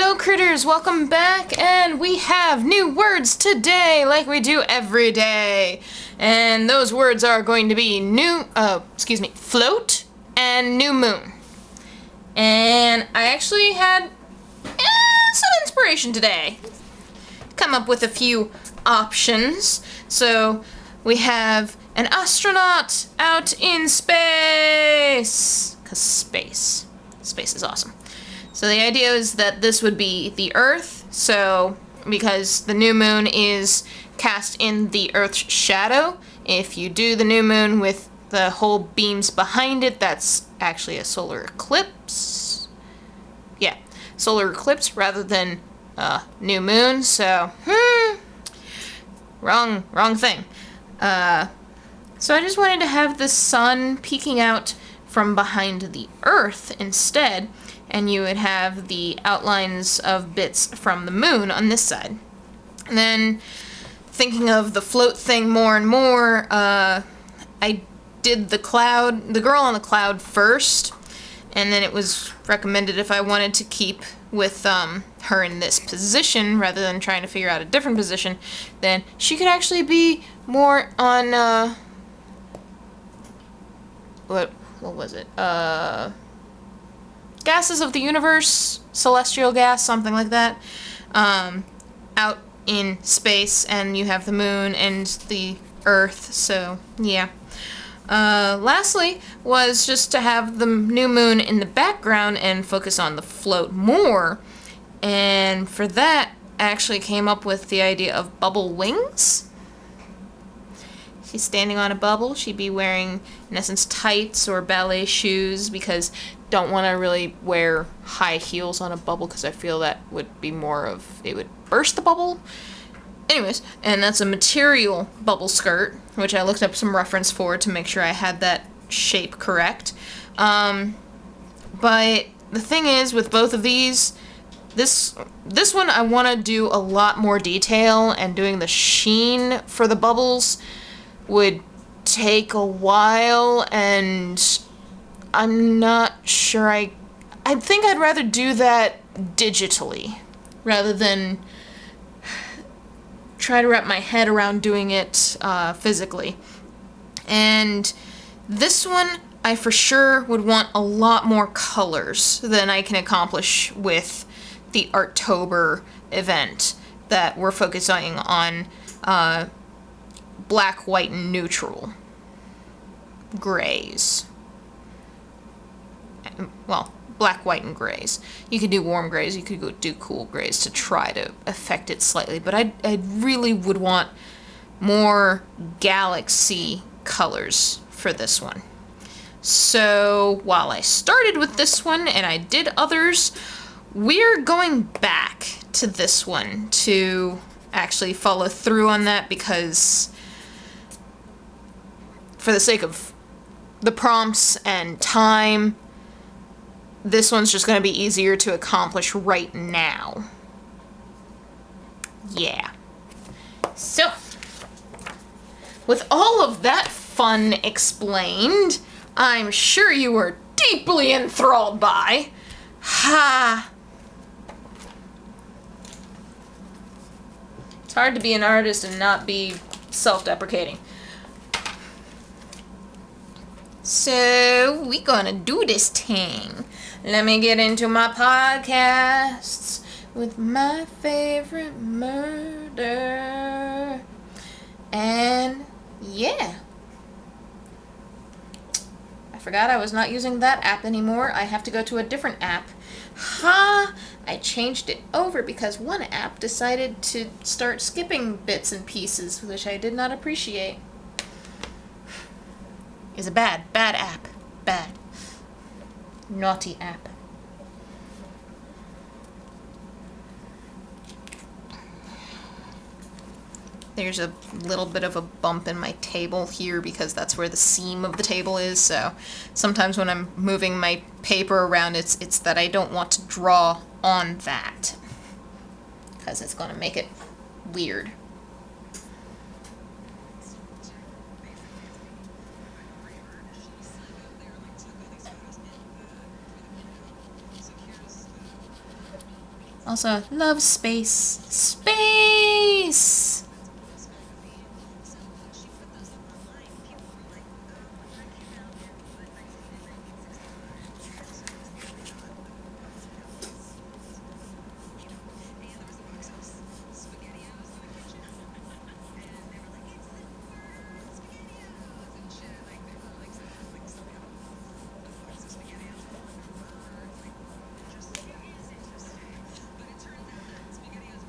Hello critters, welcome back, and we have new words today like we do every day. And those words are going to be float and new moon. And I actually had some inspiration today. Come up with a few options. So we have an astronaut out in space. 'Cause space is awesome. So the idea is that this would be the Earth, so because the new moon is cast in the Earth's shadow, if you do the new moon with the whole beams behind it, that's actually a solar eclipse. Yeah, solar eclipse rather than new moon, so, wrong thing. So I just wanted to have the sun peeking out from behind the Earth instead, and you would have the outlines of bits from the moon on this side. And then, thinking of the float thing more and more, I did the girl on the cloud first, and then it was recommended if I wanted to keep with her in this position rather than trying to figure out a different position, then she could actually be more on what was it? Gases of the universe, celestial gas, something like that, out in space, and you have the moon and the Earth, so yeah. Lastly was just to have the new moon in the background and focus on the float more, and for that I actually came up with the idea of bubble wings. She's standing on a bubble. She'd be wearing, in essence, tights or ballet shoes, because don't want to really wear high heels on a bubble because I feel that would be more of, it would burst the bubble. Anyways, and that's a material bubble skirt, which I looked up some reference for to make sure I had that shape correct. But the thing is, with both of these, this one I want to do a lot more detail, and doing the sheen for the bubbles would take a while, and I'm not sure I think I'd rather do that digitally rather than try to wrap my head around doing it physically. And this one I for sure would want a lot more colors than I can accomplish with the Artober event that we're focusing on black, white, and neutral grays. Well, black, white, and grays. You could do warm grays, you could go do cool grays to try to affect it slightly, but I really would want more galaxy colors for this one. So while I started with this one and I did others, we're going back to this one to actually follow through on that, because for the sake of the prompts and time, this one's just going to be easier to accomplish right now. Yeah. So, with all of that fun explained, I'm sure you were deeply enthralled by... It's hard to be an artist and not be self-deprecating. So, we gonna do this thing. Let me get into my podcasts with my favorite murder. And, yeah. I forgot I was not using that app anymore. I have to go to a different app. I changed it over because one app decided to start skipping bits and pieces, which I did not appreciate. Is a bad app. Bad. Naughty app. There's a little bit of a bump in my table here because that's where the seam of the table is, so sometimes when I'm moving my paper around, it's that I don't want to draw on that, because it's going to make it weird. Also, love space. Space!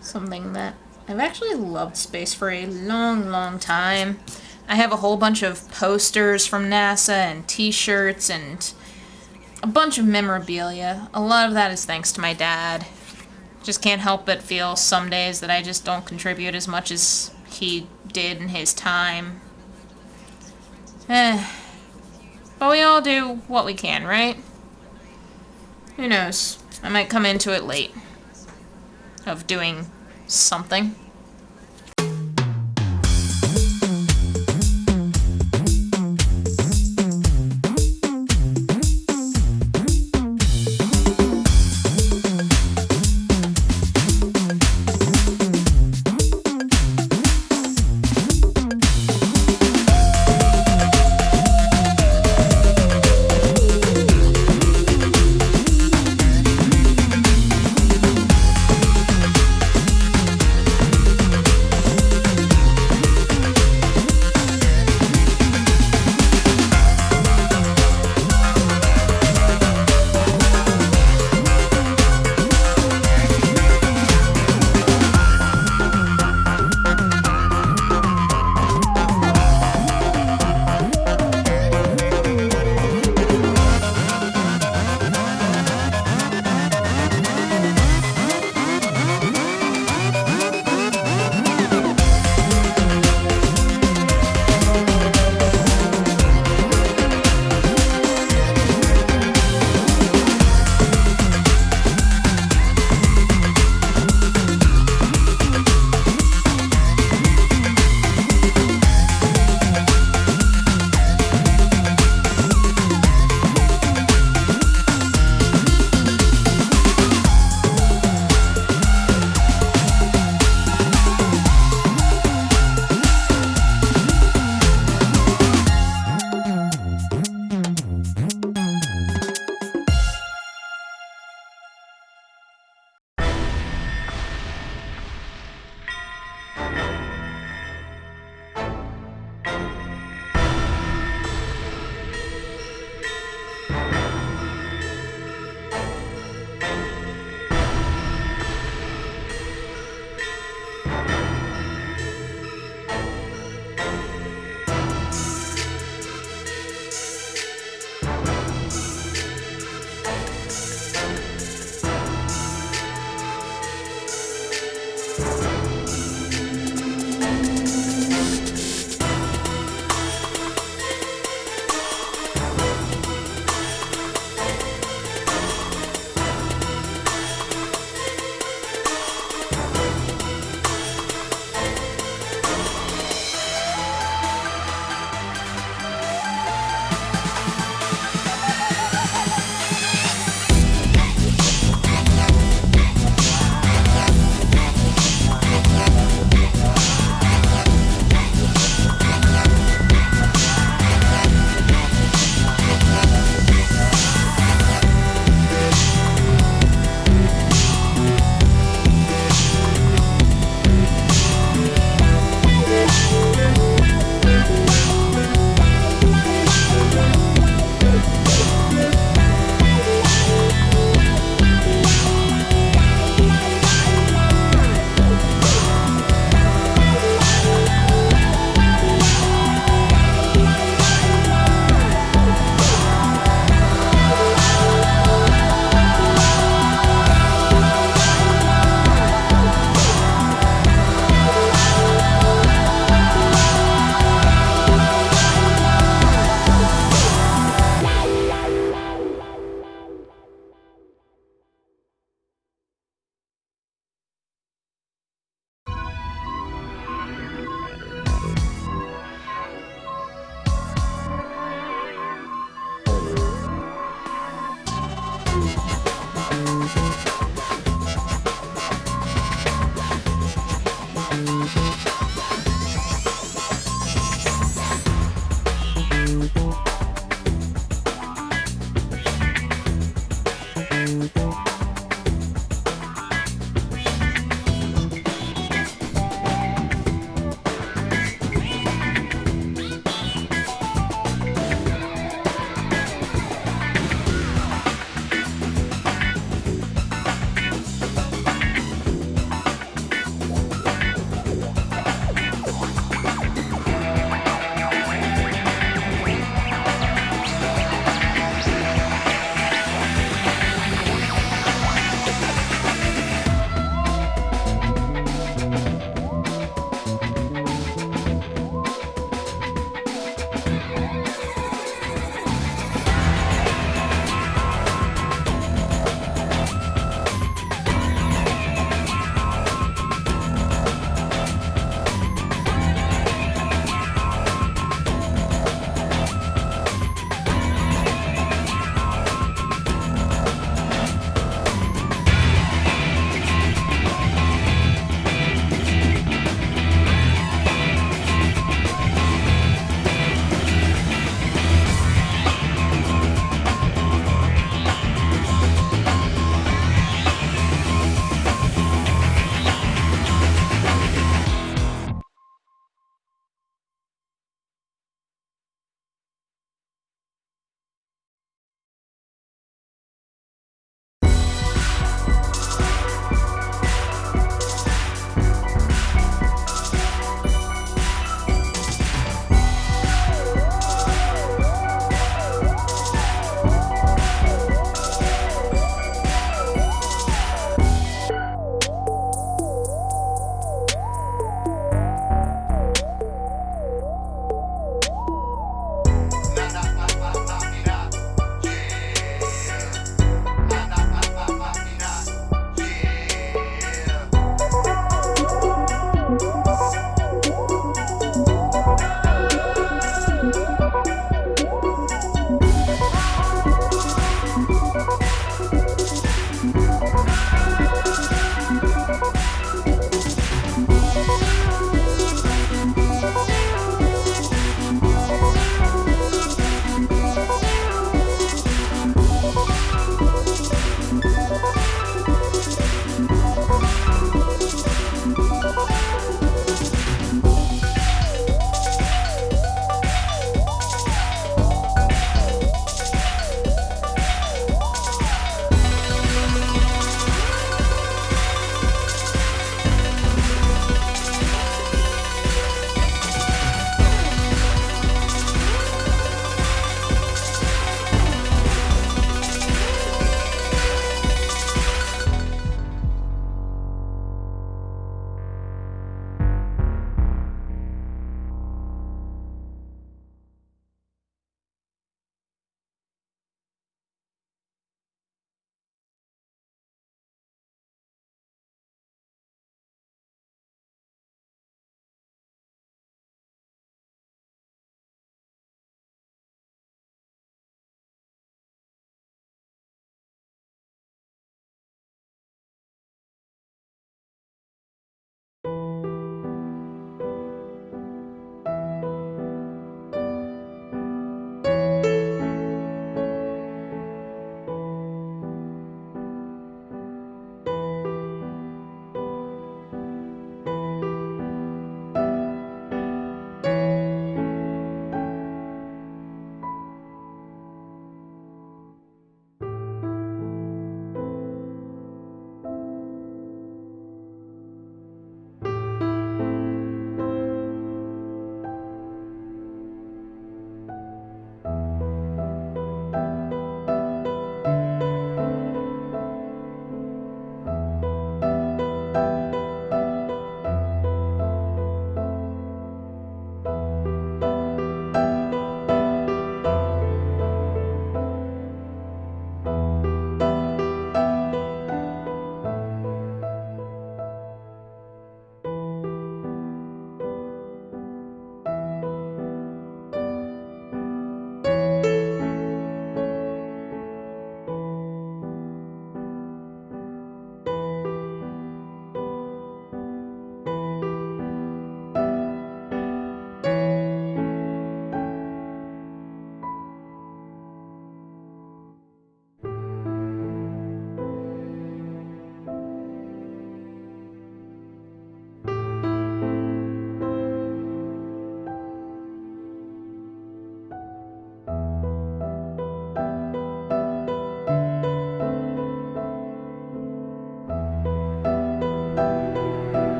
Something that I've actually loved space for a long, long time. I have a whole bunch of posters from NASA and t-shirts and a bunch of memorabilia. A lot of that is thanks to my dad. Just can't help but feel some days that I just don't contribute as much as he did in his time. But we all do what we can, right? Who knows? I might come into it late. Of doing something.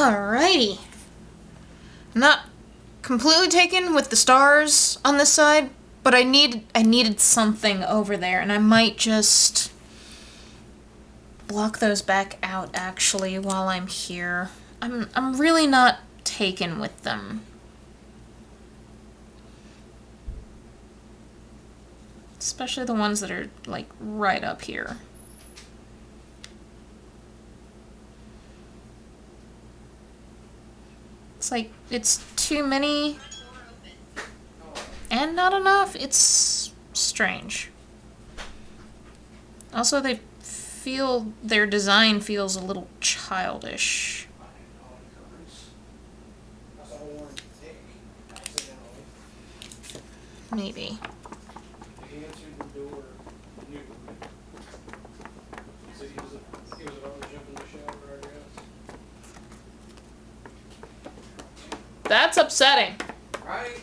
Alrighty. Not completely taken with the stars on this side, but I needed something over there, and I might just block those back out actually while I'm here. I'm really not taken with them. Especially the ones that are like right up here. It's like, it's too many and not enough. It's strange. Also, their design feels a little childish. Maybe. That's upsetting. Right?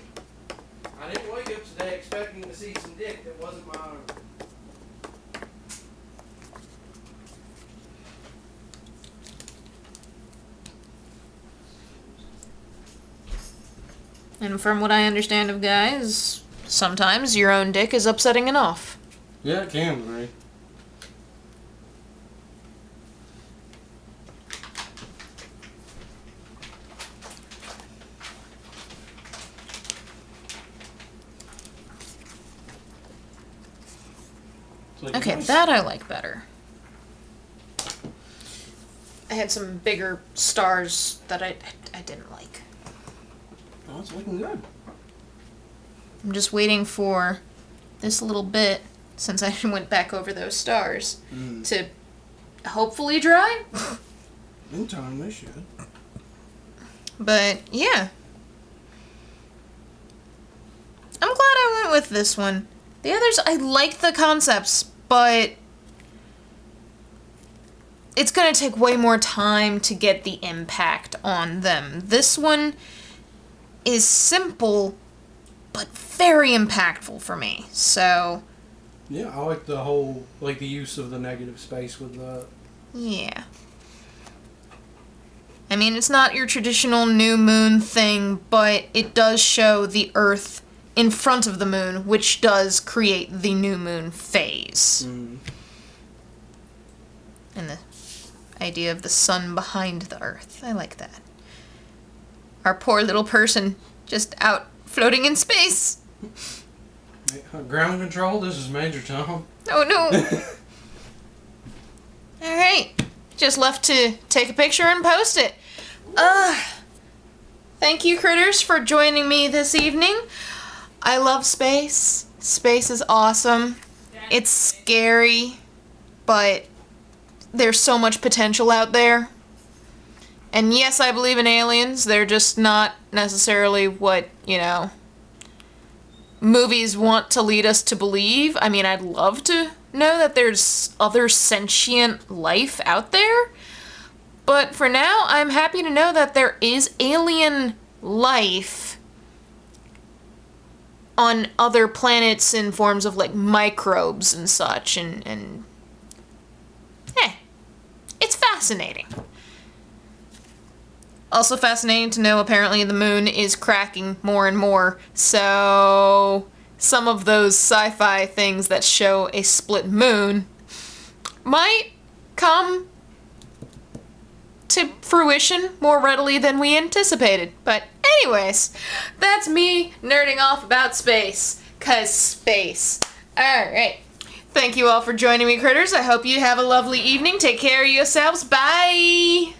I didn't wake up today expecting to see some dick that wasn't my own. And from what I understand of guys, sometimes your own dick is upsetting enough. Yeah, it can be. Okay, that I like better. I had some bigger stars that I didn't like. Oh, it's looking good. I'm just waiting for this little bit, since I went back over those stars, to hopefully dry. In time, they should. But, yeah. I'm glad I went with this one. The others, I like the concepts, but it's going to take way more time to get the impact on them. This one is simple, but very impactful for me, so... Yeah, I like the whole, like the use of the negative space with that. Yeah. I mean, it's not your traditional new moon thing, but it does show the Earth in front of the moon, which does create the new moon phase. And the idea of the sun behind the Earth. I like that. Our poor little person just out floating in space. Ground control, this is Major Tom. Oh no. Alright. Just left to take a picture and post it. Thank you, critters, for joining me this evening. I love space. Space is awesome. It's scary, but there's so much potential out there. And yes, I believe in aliens. They're just not necessarily what, movies want to lead us to believe. I mean, I'd love to know that there's other sentient life out there. But for now, I'm happy to know that there is alien life on other planets in forms of, like, microbes and such, and it's fascinating. Also fascinating to know, apparently, the moon is cracking more and more, so some of those sci-fi things that show a split moon might come to fruition more readily than we anticipated. But anyways, that's me nerding off about space, 'cause space. Alright. Thank you all for joining me, critters. I hope you have a lovely evening. Take care of yourselves. Bye!